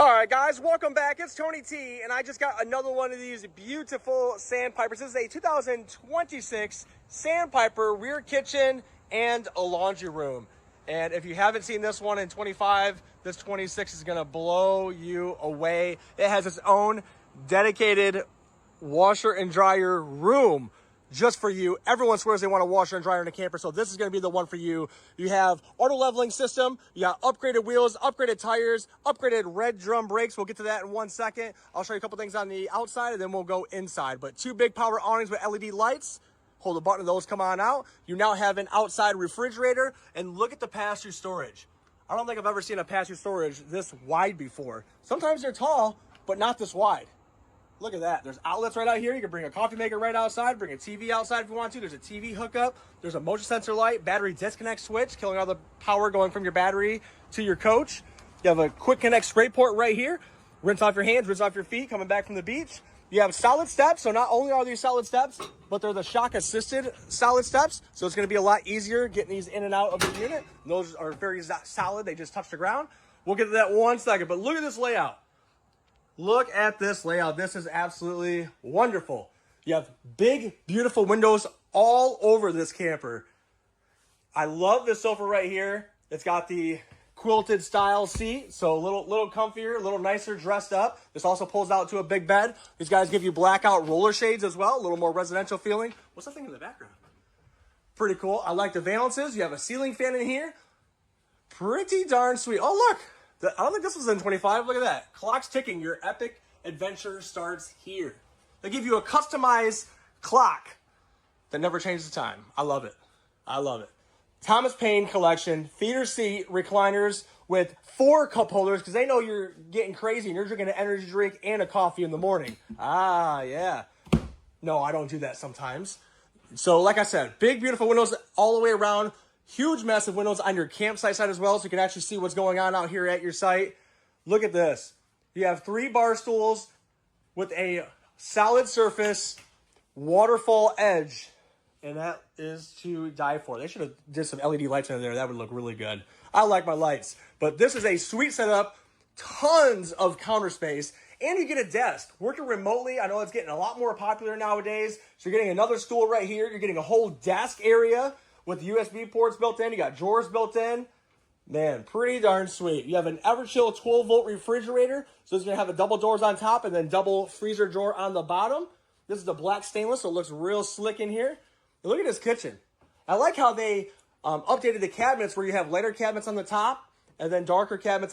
All right, guys, welcome back. It's Tony T, and I just got another one of these beautiful Sandpipers. This is a 2026 Sandpiper rear kitchen and a laundry room. And if you haven't seen this one in 25, this 26 is gonna blow you away. It has its own dedicated washer and dryer room just for you. Everyone swears they want a washer and dryer in a camper, so this is going to be the one for you. You have auto leveling system, you got upgraded wheels, upgraded tires, upgraded red drum brakes. We'll get to that in 1 second. I'll show you a couple things on the outside and then we'll go inside. But two big power awnings with LED lights. Hold the button, those come on out. You now have an outside refrigerator, and look at the pass-through storage. I don't think I've ever seen a pass-through storage this wide before. Sometimes they're tall, but not this wide. Look at that. There's outlets right out here. You can bring a coffee maker right outside, bring a TV outside if you want to. There's a TV hookup. There's a motion sensor light, battery disconnect switch, killing all the power going from your battery to your coach. You have a quick connect spray port right here. Rinse off your hands, rinse off your feet coming back from the beach. You have solid steps. So not only are these solid steps, but they're the shock assisted solid steps. So it's going to be a lot easier getting these in and out of the unit. And those are very solid. They just touch the ground. We'll get to that in 1 second, but look at this layout. Look at this layout. This is absolutely wonderful. You have big, beautiful windows all over this camper. I love this sofa right here. It's got the quilted style seat, so a little comfier, a little nicer dressed up. This also pulls out to a big bed. These guys give you blackout roller shades as well, a little more residential feeling. What's that thing in the background? Pretty cool. I like the valances. You have a ceiling fan in here. Pretty darn sweet. Oh, look. I don't think this was in 25. Look at that. Clock's ticking. Your epic adventure starts here. They give you a customized clock that never changes the time. I love it. I love it. Thomas Paine collection, theater seat recliners with 4 cup holders because they know you're getting crazy and you're drinking an energy drink and a coffee in the morning. Ah, yeah. No, I don't do that sometimes. So like I said, big, beautiful windows all the way around. Huge, massive windows on your campsite side as well, so you can actually see what's going on out here at your site. Look at this. You have 3 bar stools with a solid surface, waterfall edge, and that is to die for. They should have did some LED lights in there. That would look really good. I like my lights, but this is a sweet setup, tons of counter space, and you get a desk. Working remotely, I know it's getting a lot more popular nowadays, so you're getting another stool right here. You're getting a whole desk area with USB ports built in. You got drawers built in. Man, pretty darn sweet. You have an Everchill 12-volt refrigerator. So it's going to have the double doors on top and then double freezer drawer on the bottom. This is the black stainless, so it looks real slick in here. And look at this kitchen. I like how they updated the cabinets where you have lighter cabinets on the top and then darker cabinets on